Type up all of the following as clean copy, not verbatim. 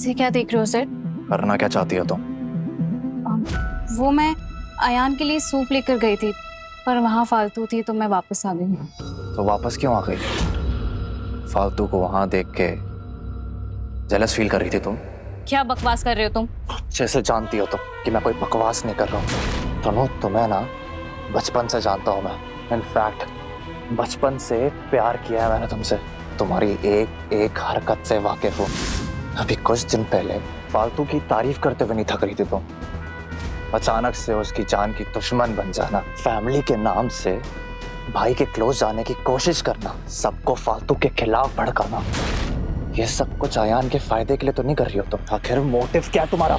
ऐसे क्या देख रहे हो सर? करना क्या चाहती हो तुम? वो मैं अयान के लिए सूप लेकर गई थी, पर वहाँ फालतू थी तो मैं वापस आ गई। तो वापस क्यों आ गई? फालतू को वहां देख के जेलस फील कर रही थी तुम? क्या बकवास कर रहे हो तुम? अच्छे से जानती हो तुम कि मैं कोई बकवास नहीं कर रहा हूँ। तनु, तुम्हें ना बचपन से जानता हूँ मैं। इनफैक्ट बचपन से प्यार किया है मैंने तुमसे। तुम्हारी एक एक हरकत से वाकिफ हूँ। अभी कुछ दिन पहले फालतू की तारीफ करते हुए नहीं थक रही थी तुम। अचानक से उसकी जान की दुश्मन बन जाना, फैमिली के नाम से भाई के क्लोज जाने की कोशिश करना, सबको फालतू के खिलाफ भड़काना, ये सब कुछ अयान के फायदे के लिए तो नहीं कर रही हो तुम? आखिर मोटिव क्या है तुम्हारा?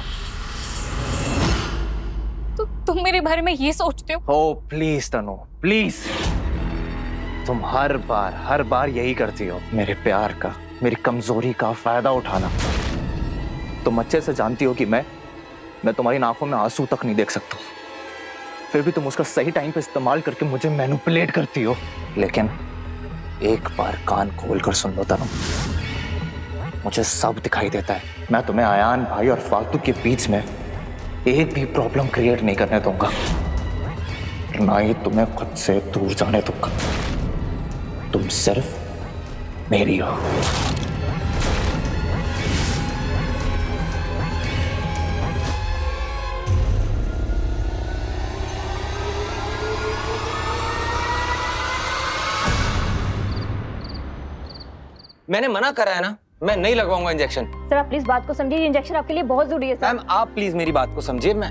तो तुम मेरे बारे में ये सोचते हो? ओ प्लीज तनु, प्लीज। तुम हर बार यही करती हो, मेरे प्यार का, मेरी कमजोरी का फायदा उठाना। तुम अच्छे से जानती हो कि मैं तुम्हारी आंखों में आंसू तक नहीं देख सकता, फिर भी तुम उसका सही टाइम पे इस्तेमाल करके मुझे मैनिपुलेट करती हो। लेकिन एक बार कान खोल कर सुन लो तनु, मुझे सब दिखाई देता है। मैं तुम्हें अयान भाई और फालतू के बीच में एक भी प्रॉब्लम क्रिएट नहीं करने दूंगा, ना ही तुम्हें खुद से दूर जाने दूंगा। तुम सिर्फ मेरी हो। मैंने मना करा है ना, मैं नहीं लगवाऊंगा इंजेक्शन। सर आप प्लीज बात को समझिए, इंजेक्शन आपके लिए बहुत जरूरी है सर। मैम आप प्लीज मेरी बात को समझिए। मैं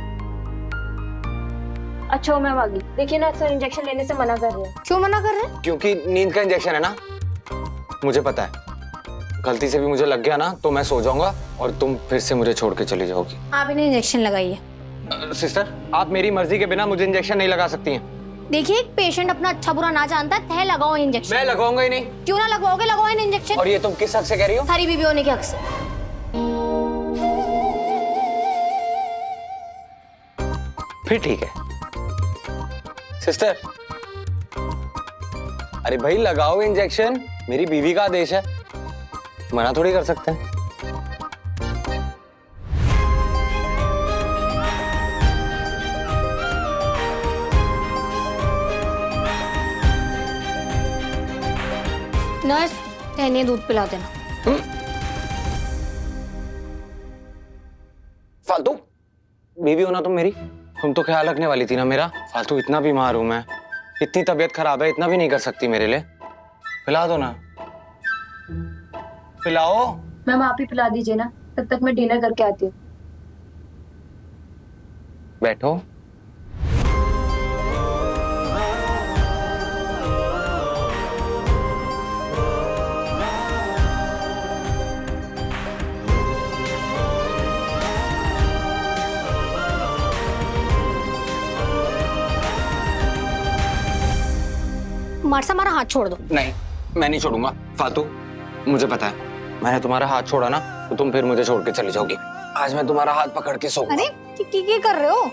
अच्छा हो मैम आ गई। देखिए ना सर इंजेक्शन लेने से मना कर रहे हैं। क्यों मना कर रहे हैं? क्योंकि नींद का इंजेक्शन है ना, मुझे पता है गलती से भी मुझे लग गया ना तो मैं सो जाऊंगा और तुम फिर से मुझे छोड़ के चली जाओगी। आप इन्हें इंजेक्शन लगाइए। सिस्टर आप मेरी मर्जी के बिना मुझे इंजेक्शन नहीं लगा सकती हैं। देखिए एक पेशेंट अपना अच्छा बुरा ना जानता है, लगाओ इंजेक्शन। मैं लगवाऊंगा ही नहीं। क्यों ना लगवाओगे, लगाओ इन इंजेक्शन। और ये तुम किस हक से कह रही हो? हरी बीबी होने के हक से। फिर ठीक है सिस्टर। अरे भाई लगाओ इंजेक्शन, मेरी बीवी का आदेश है, मना थोड़ी कर सकते हैं। नर्स टहनिए दूध पिला देना। फालतू बीवी होना तुम मेरी, तुम तो ख्याल रखने वाली थी ना मेरा। फालतू इतना बीमार हूं मैं, इतनी तबीयत खराब है, इतना भी नहीं कर सकती मेरे लिए? पिला दो ना, पिलाओ। मैम आप ही पिला दीजिए ना, तब तक मैं डिनर करके आती हूँ। बैठो। मारसा हमारा हाथ छोड़ दो। नहीं मैं नहीं छोड़ूंगा फालतू, मुझे पता है मैंने तुम्हारा हाथ छोड़ा ना तो तुम फिर मुझे छोड़ के चली जाओगी। आज मैं तुम्हारा हाथ पकड़ के सोऊंगा। अरे क्या कर रहे हो?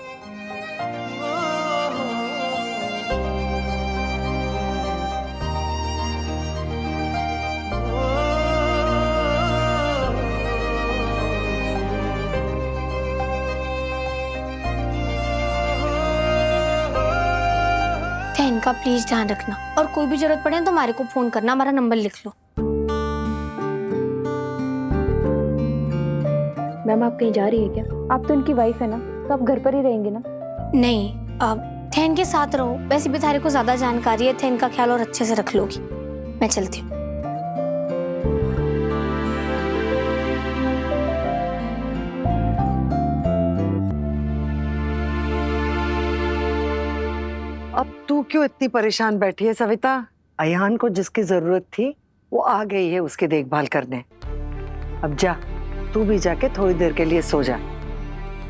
इनका प्लीज ध्यान रखना और कोई भी जरूरत पड़े तो हमारे को फोन करना, हमारा नंबर लिख लो। मैम आप कहीं जा रही है क्या? आप तो उनकी वाइफ है ना, तो आप घर पर ही रहेंगे ना? नहीं अब थैन के साथ रहो, वैसे भी थारे को ज्यादा जानकारी है, थैन का ख्याल और अच्छे से रख लोगी। मैं चलती हूँ। अब तू क्यों इतनी परेशान बैठी है सविता? अयान को जिसकी जरूरत थी वो आ गई है उसकी देखभाल करने। अब जा तू भी जाके थोड़ी देर के लिए सो जा,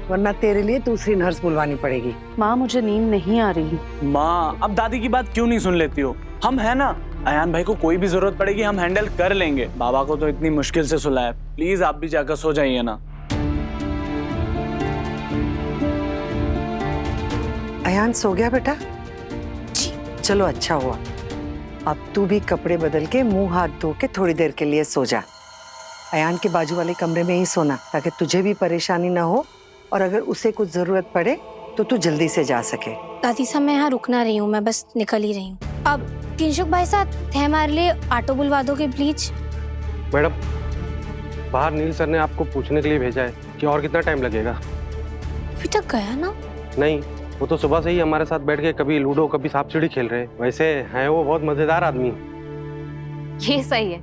वरना तेरे लिए दूसरी नर्स बुलवानी पड़ेगी। माँ मुझे नींद नहीं आ रही। माँ अब दादी की बात क्यों नहीं सुन लेती हो? हम है ना, अयान भाई को कोई भी जरूरत पड़ेगी हम हैंडल कर लेंगे। बाबा को तो इतनी मुश्किल से सुलाया, प्लीज आप भी जाकर सो जाइए ना। अयान सो गया बेटा? चलो अच्छा हुआ। अब तू भी कपड़े बदल के मुंह हाथ धो के थोड़ी देर के लिए सो जा। अयान के बाजू वाले कमरे में ही सोना, ताकि तुझे भी परेशानी ना हो और अगर उसे कुछ जरूरत पड़े तो तू जल्दी से जा सके। दादी साहब मैं यहाँ रुकना रही हूँ, मैं बस निकल ही रही हूँ। अब किंशुक भाई साहब थे हमारे लिए ऑटो बुलवा दोगे प्लीज? मैडम, बाहर नील सर ने आपको पूछने के लिए भेजा है कि और कितना टाइम लगेगा। अभी तक गया ना? नहीं, वो तो सुबह से ही हमारे साथ बैठ के कभी लूडो कभी सांप सीढ़ी खेल रहे हैं। वैसे हैं वो बहुत मजेदार आदमी। ये सही है,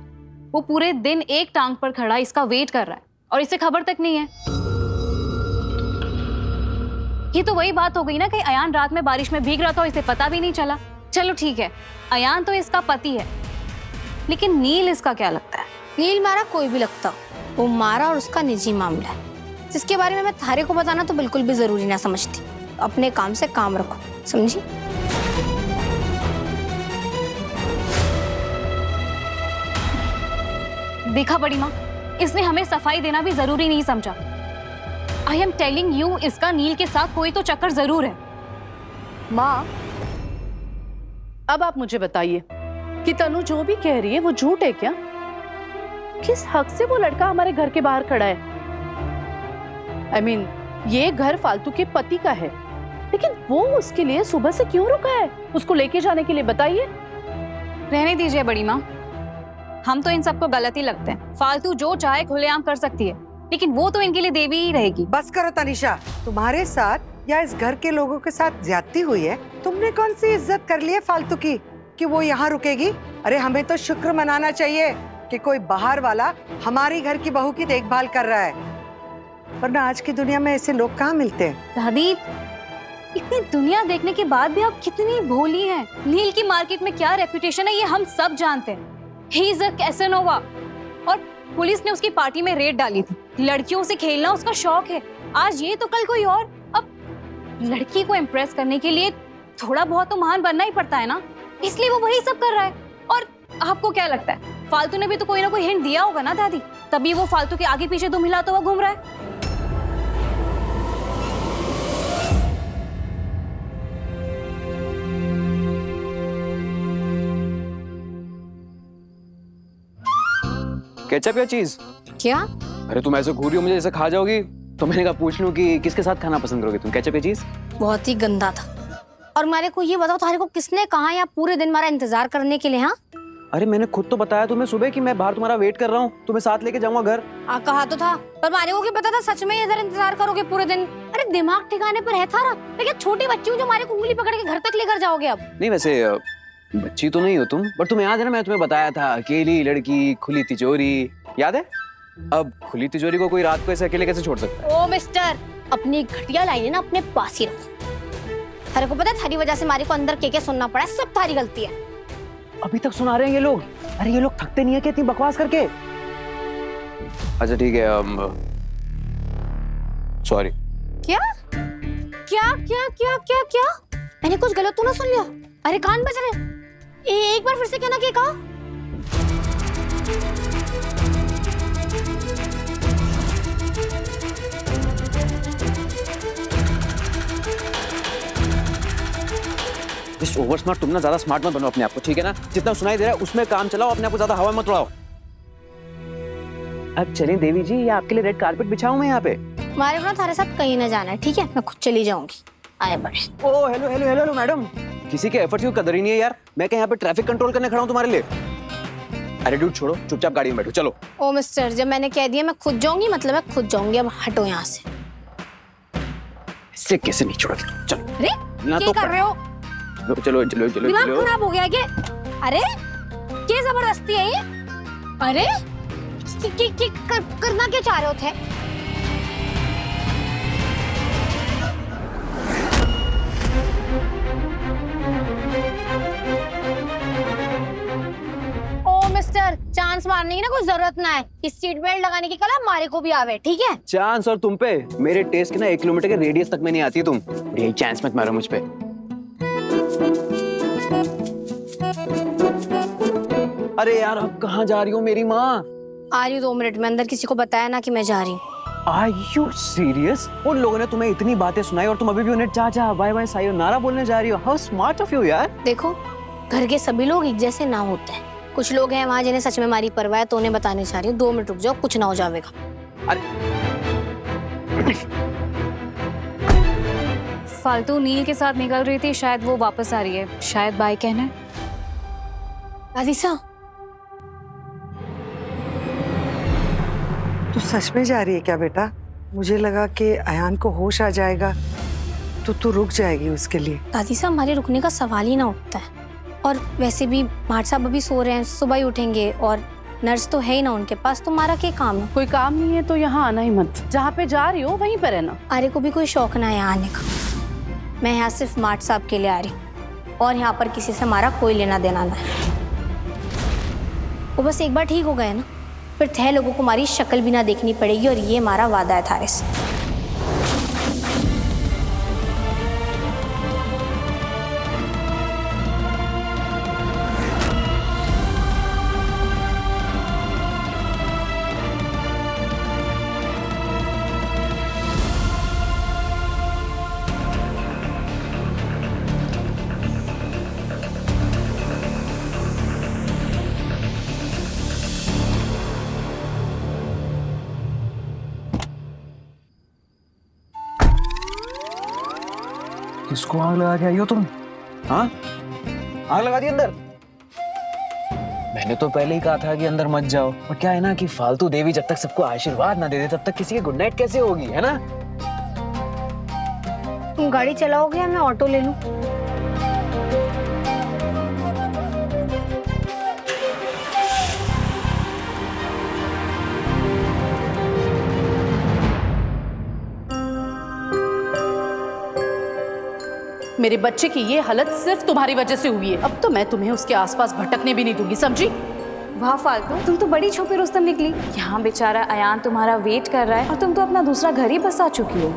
वो पूरे दिन एक टांग पर खड़ा इसका वेट कर रहा है और इसे खबर तक नहीं है। ये तो वही बात हो गई ना कि अयान रात में बारिश में भीग रहा था और इसे पता भी नहीं चला। चलो ठीक है, अयान तो इसका पति है, लेकिन नील इसका क्या लगता है? नील मारा कोई भी लगता, वो मारा और उसका निजी मामला है, जिसके बारे में मैं थारे को बताना तो बिल्कुल भी जरूरी ना समझती। अपने काम से काम रखो, समझी? देखा बड़ी माँ, इसने हमें सफाई देना भी जरूरी नहीं समझा। आई एम टेलिंग यू, इसका नील के साथ कोई तो चक्कर जरूर है। माँ, अब आप मुझे बताइए कि तनु जो भी कह रही है वो झूठ है क्या? किस हक से वो लड़का हमारे घर के बाहर खड़ा है? I mean, ये घर फालतू के पति का है, लेकिन वो उसके लिए सुबह से क्यों रुका है उसको लेके जाने के लिए? बताइए। रहने दीजिए बड़ी माँ, हम तो इन सबको गलत ही लगते हैं। फालतू जो चाहे खुलेआम कर सकती है, लेकिन वो तो इनके लिए देवी ही रहेगी। बस करो तनिषा, तुम्हारे साथ या इस घर के लोगों के साथ ज्यादती हुई है। तुमने कौन सी इज्जत कर ली है फालतू की कि वो यहाँ रुकेगी? अरे हमें तो शुक्र मनाना चाहिए कि कोई बाहर वाला हमारी घर की बहू की देखभाल कर रहा है, वरना आज की दुनिया में ऐसे लोग कहाँ मिलते हैं। दादी, इतनी दुनिया देखने के बाद भी आप कितनी भोली हैं। नील की मार्केट में क्या रेपुटेशन है ये हम सब जानते हैं। ही इज अ कैसेनोवा, और पुलिस ने उसकी पार्टी में रेड डाली थी। लड़कियों से खेलना उसका शौक है, आज ये तो कल कोई और। अब लड़की को इम्प्रेस करने के लिए थोड़ा बहुत तो महान बनना ही पड़ता है ना, इसलिए वो वही सब कर रहा है। और आपको क्या लगता है, फालतू ने भी तो कोई ना कोई हिंट दिया होगा ना दादी, तभी वो फालतू के आगे पीछे दुम हिलाता हुआ घूम रहा है। केचप या चीज? क्या? अरे तुम ऐसे घूर रही हो मुझे जैसे खा जाओगी, तो मैंने कहा पूछ लूं कि किसके साथ खाना पसंद करोगे तुम, केचप या चीज? बहुत ही गंदा था। और मेरे को ये बताओ, थारे को किसने कहा यहाँ पूरे दिन हमारा इंतजार करने के लिए? हाँ, अरे मैंने खुद तो बताया तुम्हें सुबह कि मैं बाहर तुम्हारा वेट कर रहा हूँ, तुम्हें साथ लेके जाऊंगा घर। कहा तो था, पर मारे को क्या पता था सच में इधर इंतजार करोगे पूरे दिन? अरे दिमाग ठिकाने पर है थारा? लेकिन छोटी बच्ची हूँ जो हमारे को उंगली पकड़ के घर तक लेकर जाओगे अब? नहीं वैसे बच्ची तो नहीं हो तुम, बट तुम्हें याद है ना मैं तुम्हें बताया था अकेली लड़की खुली तिजोरी, याद है? अब खुली तिजोरी को कोई रात को ऐसे अकेले कैसे छोड़ सकता है? ओ मिस्टर, अपनी घटिया लाइनें ना अपने पास ही रखो। थारे को पता है थारी वजह से मारे को अंदर के सुनना पड़ा है, सब थारी गलती है। अभी तक सुना रहे हैं ये लोग? अरे ये लोग थकते नहीं है क्या इतनी बकवास करके? अच्छा ठीक है, सॉरी। क्या क्या क्या क्या क्या क्या? मैंने कुछ गलत तो ना सुन लिया? अरे कान बज रहे। एक बार फिर से कहना क्या कहा? जस्ट ओवर स्मार्ट, तुम ना ज्यादा स्मार्ट मत बनो अपने आप को, ठीक है ना? जितना सुनाई दे रहा है उसमें काम चलाओ, अपने आप को ज्यादा हवा मत उड़ाओ। अब चलें देवी जी, ये आपके लिए रेड कारपेट बिछाऊं मैं यहाँ पे? हमारे को ना थारे साथ कहीं ना जाना है, ठीक है? मैं खुद चली जाऊंगी। आए बड़े। ओ hello hello hello hello madam, किसी के एफर्ट्स की कदर ही नहीं है यार। मैं क्या यहाँ पे ट्रैफिक कंट्रोल करने खड़ा हूँ तुम्हारे लिए? एटीट्यूड छोड़ो, चुपचाप गाड़ी में बैठो, चलो। ओ मिस्टर, जब मैंने कह दिया मैं खुद जाऊंगी मतलब मैं खुद जाऊंगी, अब हटो यहाँ से। इससे कैसे नहीं छोड़ोगे? चलो। अरे ना क्या तो कर रहे हो? चलो चलो चलो दिमाग चलो। खराब हो गया क्या? अरे क्या जबरदस्ती है ये? अरे करना क्या चाह रहे हो थे? ओ मिस्टर, चांस मारने की ना कोई जरूरत ना है। इस सीट बेल्ट लगाने की कला हमारे को भी आवे, ठीक है? चांस और तुम पे मेरे टेस्ट के ना 1 किलोमीटर के रेडियस तक में नहीं आती तुम। यही चांस मत मारो मुझ पे। अरे यार अब कहाँ जा रही हो मेरी माँ? आ रही हूँ 2 मिनट में। अंदर किसी को बताया ना कि मैं जा रही हूँ। Are you serious? उन लोगों ने तुम्हें इतनी बातें सुनाई और तुम अभी भी उन्हें चाचा बाय बाय सायोनारा बोलने जा रही हो? How smart of you यार। देखो, घर के सभी लोग एक जैसे ना होते हैं। कुछ लोग हैं वहाँ जिन्हें सच में हमारी परवाह है, तो उन्हें बताने चाह रही हूँ। 2 मिनट रुक जाओ, कुछ ना हो जाएगा। फालतू नील के साथ निकल रही थी, शायद वो वापस आ रही है, शायद बाय कहना है। राधिका, तू सच में जा रही है क्या बेटा? मुझे लगा कि अयान को होश आ जाएगा तो तू रुक जाएगी उसके लिए। दादी साहब, हमारे रुकने का सवाल ही ना उठता है। और वैसे भी मार्ट साहब अभी सो रहे हैं, सुबह ही उठेंगे और नर्स तो है ही ना उनके पास, तुम्हारा क्या काम है? कोई काम नहीं है तो यहाँ आना ही मत। जहाँ पे जा रही हो वहीं पर रहना। आर्य को भी कोई शौक ना है यहाँ आने का। मैं यहाँ सिर्फ मार्ट साहब के लिए आ रही हूँ और यहाँ पर किसी से हमारा कोई लेना देना ना है। वो बस एक बार ठीक हो गए ना, फिर तह लोगों को हमारी शक्ल भी ना देखनी पड़ेगी, और ये हमारा वादा है थारे से। किसको आग लगा के आई हो तुम? हाँ, आग लगा दी अंदर? मैंने तो पहले ही कहा था कि अंदर मत जाओ। और क्या है ना कि फालतू देवी जब तक सबको आशीर्वाद ना दे दे तब तक किसी की गुड नाइट कैसे होगी, है ना? तुम गाड़ी चलाओगे या मैं ऑटो ले लूं? मेरे बच्चे की ये हालत सिर्फ तुम्हारी वजह से हुई है। अब तो मैं तुम्हें उसके आसपास भटकने भी नहीं दूंगी, समझी? वाह फालतू, तुम तो बड़ी छुपी रुस्तम निकली। यहाँ बेचारा अयान तुम्हारा वेट कर रहा है और तुम तो अपना दूसरा घर ही बसा चुकी हो।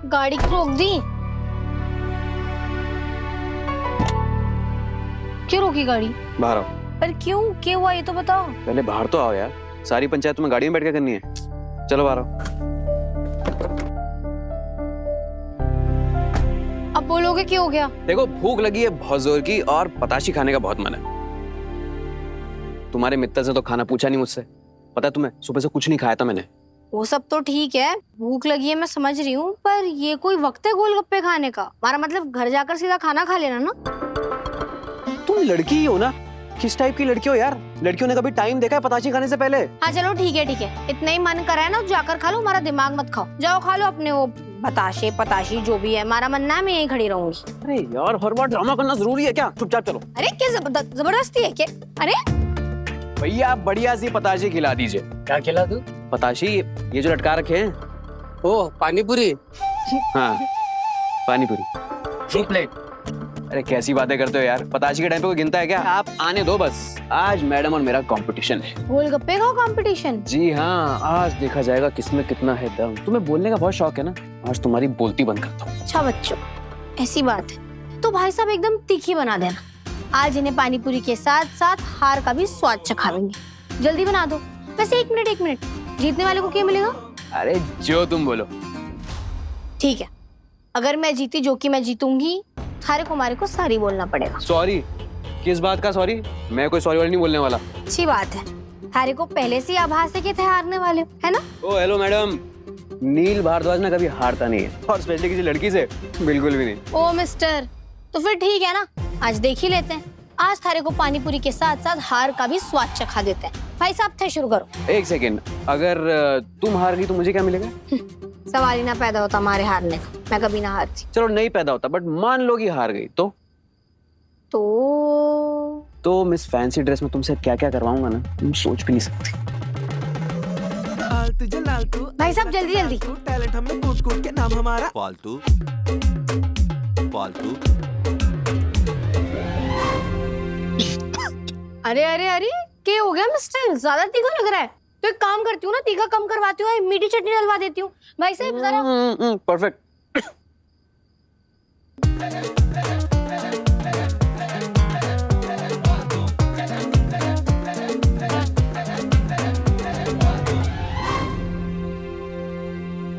गाड़ी को रोक दी? क्यों रोकी गाड़ी? बाहर आओ। पर क्यों, क्या हुआ ये तो बताओ। पहले बाहर तो आओ यार, सारी पंचायत तुम्हें गाड़ी में बैठ के करनी है। चलो बाहर आओ। अब बोलोगे क्या हो गया? देखो, भूख लगी है बहुत जोर की और पताशी खाने का बहुत मन है। तुम्हारे मित्र से तो खाना पूछा नहीं मुझसे, पता है तुम्हें? सुबह से कुछ नहीं खाया था मैंने। वो सब तो ठीक है, भूख लगी है मैं समझ रही हूँ, पर ये कोई वक्त है गोलगप्पे खाने का? हमारा मतलब घर जाकर सीधा खाना खा लेना ना। तुम लड़की ही हो ना? किस टाइप की लड़की हो यार? लड़कियों ने कभी टाइम देखा है पताशी खाने से पहले? हाँ चलो ठीक है, इतना ही मन करा है ना, जाकर खा लो, हमारा दिमाग मत खाओ। जाओ खा लो अपने वो बताशे पताशी जो भी है। हमारा मन ना, मैं यहीं खड़ी रहूंगी। अरे यार, हर बार ड्रामा करना जरूरी है क्या? चुपचाप चलो। अरे क्या जबरदस्ती है क्या? अरे भैया, आप बढ़िया सी पताशी खिला दीजिए। क्या खिला दूं? पताशी, ये जो लटका रखे हैं। ओह, पानी पूरी। हाँ, पानी पूरी। 2 प्लेट। अरे कैसी बातें करते हो यार, पताशी के टाइम पे कोई गिनता है क्या? आप आने दो बस, आज मैडम और मेरा कंपटीशन है। गोलगप्पे का कंपटीशन? जी हाँ, आज देखा जाएगा किसमें कितना है दम। तुम्हें बोलने का बहुत शौक है ना, आज तुम्हारी बोलती बंद करता हूँ। अच्छा बच्चों, ऐसी बात है तो भाई साहब एकदम तीखी बना देना। आज इन्हें पानी पूरी के साथ साथ हार का भी स्वाद चखावेंगे। जल्दी बना दो। वैसे एक मिनट, जीतने वाले को क्या मिलेगा? अरे जो तुम बोलो। ठीक है, अगर मैं जीती, जो कि मैं जीतूंगी, थारे कुमारी को सॉरी बोलना पड़ेगा। सॉरी? किस बात का सॉरी? मैं कोई सॉरी वाली नहीं बोलने वाला। अच्छी बात है, थारे को पहले से आभास है कि थे हारने वाले हो, है ना? ओ हेलो मैडम, नील भारद्वाज ना कभी हारता नहीं है, और स्पेशली किसी लड़की से बिल्कुल भी नहीं। ओ मिस्टर, तो फिर ठीक है ना, आज देख ही लेते हैं। आज थारे को पानी पूरी के साथ साथ हार का भी स्वाद चखा देते हैं। भाई साहब थे, शुरू करो। एक सेकेंड, अगर तुम हार गई तो मुझे क्या मिलेगा? सवाल ही ना पैदा होता हमारे हारने का, मैं कभी ना हारती। चलो नहीं पैदा होता, बट मान लो कि हार गई तो मिस फैंसी ड्रेस में तुमसे क्या क्या करवाऊंगा ना, तुम सोच भी नहीं सकती। भाई साहब जल्दी। टैलेंट हमें कूट कूट के नाम हमारा फालतू। अरे क्या हो गया मिस्टर, ज्यादा तीखा लग रहा है। तो एक काम करती हूँ ना, तीखा कम करवाती हूँ, मीठी चटनी डलवा देती हूँ। भाई साहब जरा। परफेक्ट।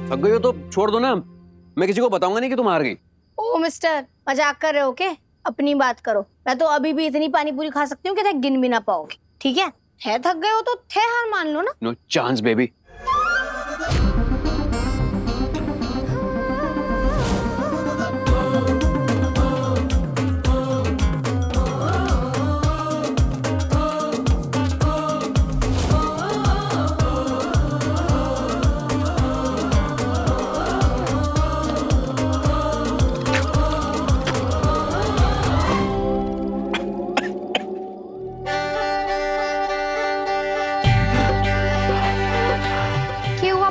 थक गई हो तो छोड़ दो ना, मैं किसी को बताऊंगा नहीं कि तुम हार गई। ओ मिस्टर, मजाक कर रहे हो क्या? अपनी बात करो। मैं तो अभी भी इतनी पानी पूरी खा सकती हूँ कि गिन भी ना पाओगे। ठीक है थक गए हो तो थे हार मान लो ना। No chance baby.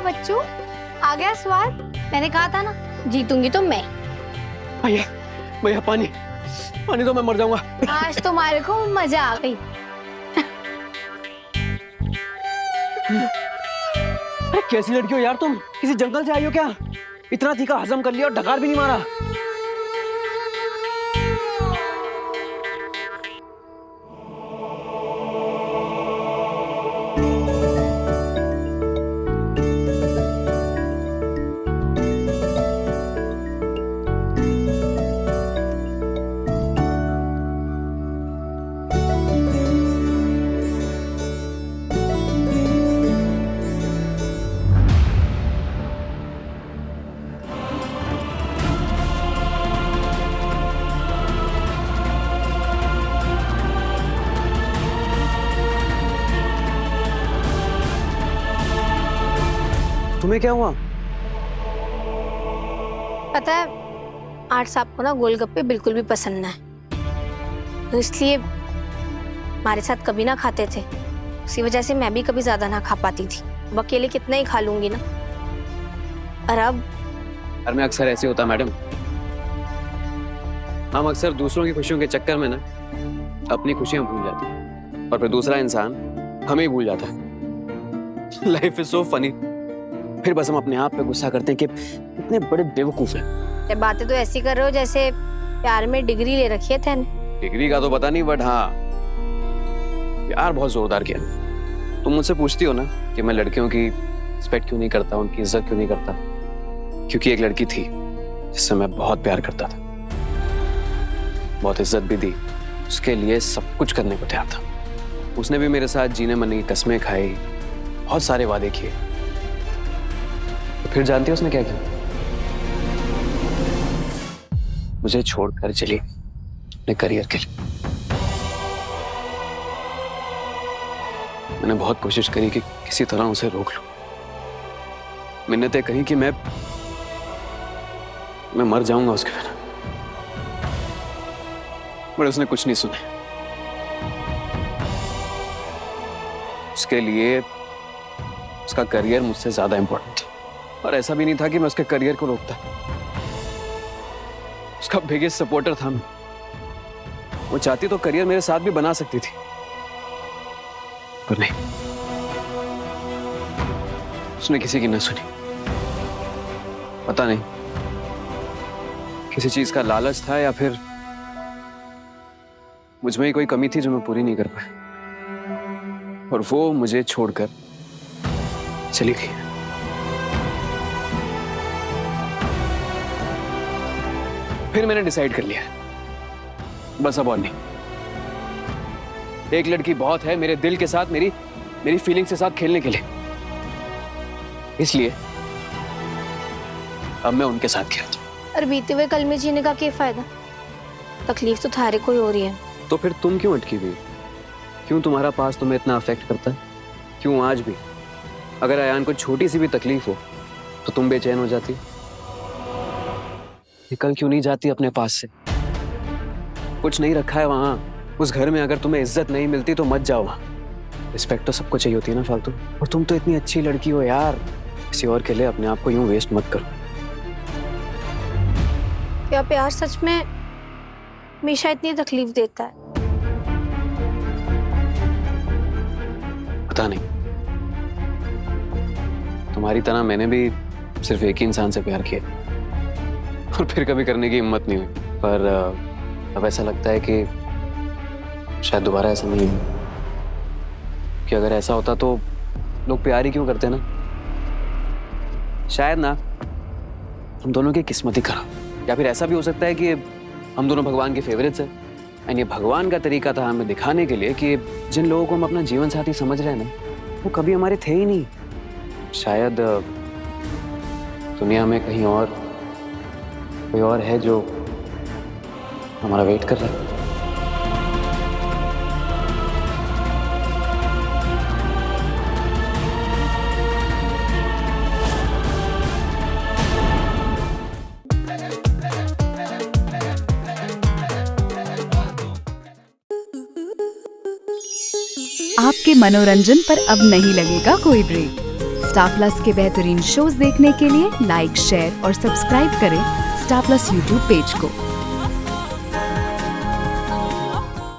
बच्चों आ गया स्वाद। मैंने कहा था ना जीतूंगी तो मैं। भैया भैया पानी पानी तो मैं मर जाऊंगा। आज तुम्हारे को मजा आ गई। अरे कैसी लड़की हो यार तुम, किसी जंगल से आई हो क्या? इतना तीखा हजम कर लिया और ढकार भी नहीं मारा। तुम्हें क्या हुआ? पता है आर्ट साहब को ना गोलगप्पे बिल्कुल भी पसंद ना है, तो इसलिए हमारे साथ कभी ना खाते थे। उसी वजह से मैं भी कभी ज्यादा ना खा पाती थी। अब अकेले कितना ही खा लूंगी ना। और अब घर में अक्सर ऐसे होता मैडम, हम अक्सर दूसरों की खुशियों के चक्कर में ना अपनी खुशियां भूल जाते हैं और फिर दूसरा इंसान हमें ही भूल जाता है। Life is so funny. फिर बस हम अपने आप पे गुस्सा करते हैं कि इतने बड़े बेवकूफ हैं। ये बातें तो ऐसी कर रहे हो जैसे प्यार में डिग्री ले रखी है तैने। डिग्री का तो पता नहीं, बट हाँ प्यार बहुत जोरदार किया। तुम मुझसे पूछती हो ना कि मैं लड़कियों की रिस्पेक्ट क्यों नहीं करता, उनकी इज्जत क्यों नहीं करता, क्योंकि एक लड़की थी जिससे मैं बहुत प्यार करता था, बहुत इज्जत भी दी, उसके लिए सब कुछ करने को तैयार था। उसने भी मेरे साथ जीने मरने की कस्में खाई, बहुत सारे वादे किए। फिर जानती है उसने क्या किया? मुझे छोड़कर चली अपने करियर के लिए। मैंने बहुत कोशिश करी कि किसी तरह उसे रोक लूं। मिन्नतें कही कि मैं मर जाऊंगा उसके बिना, बट उसने कुछ नहीं सुना। उसके लिए उसका करियर मुझसे ज्यादा इंपॉर्टेंट था, और ऐसा भी नहीं था कि मैं उसके करियर को रोकता। उसका बिगेस्ट सपोर्टर था मैं। वो चाहती तो करियर मेरे साथ भी बना सकती थी, पर नहीं, उसने किसी की न सुनी। पता नहीं किसी चीज का लालच था या फिर मुझ में ही कोई कमी थी जो मैं पूरी नहीं कर पाया, और वो मुझे छोड़कर चली गई। फिर मैंने डिसाइड कर लिया, बस अब और नहीं। एक लड़की बहुत है मेरे दिल के साथ, मेरी फीलिंग्स के साथ खेलने के लिए, इसलिए अब मैं उनके साथ खेलता हूं। और बीते हुए कल में जीने का क्या फायदा? तकलीफ तो थारे को ही हो रही है। तो फिर तुम क्यों अटकी हुई? क्यों तुम्हारा पास तुम्हें इतना अफेक्ट करता है? क्यों आज भी अगर अयान को छोटी सी भी तकलीफ हो तो तुम बेचैन हो जाती? निकल क्यों नहीं जाती अपने पास से? कुछ नहीं रखा है वहां उस घर में। अगर तुम्हें इज्जत नहीं मिलती तो मत जाओ वहां। रिस्पेक्ट तो सबको चाहिए होती है ना फालतू। और तुम तो इतनी अच्छी लड़की हो यार, किसी और के लिए अपने आप को यूं वेस्ट मत करो। क्या प्यार सच में हमेशा इतनी तकलीफ देता है? पता नहीं, तुम्हारी तरह मैंने भी सिर्फ एक ही इंसान से प्यार किया और फिर कभी करने की हिम्मत नहीं हुई। पर अब ऐसा लगता है कि शायद दोबारा ऐसा नहीं हो, कि अगर ऐसा होता तो लोग प्यार ही क्यों करते ना। शायद ना हम दोनों की किस्मत ही खराब, या फिर ऐसा भी हो सकता है कि हम दोनों भगवान के फेवरेट्स हैं एंड ये भगवान का तरीका था हमें दिखाने के लिए कि जिन लोगों को हम अपना जीवन साथी समझ रहे हैं ना, वो कभी हमारे थे ही नहीं। शायद दुनिया में कहीं और कोई और है जो हमारा वेट कर रहा है। आपके मनोरंजन पर अब नहीं लगेगा कोई ब्रेक। स्टार प्लस के बेहतरीन शोज देखने के लिए लाइक, शेयर और सब्सक्राइब करें स्टार प्लस यूट्यूब पेज को।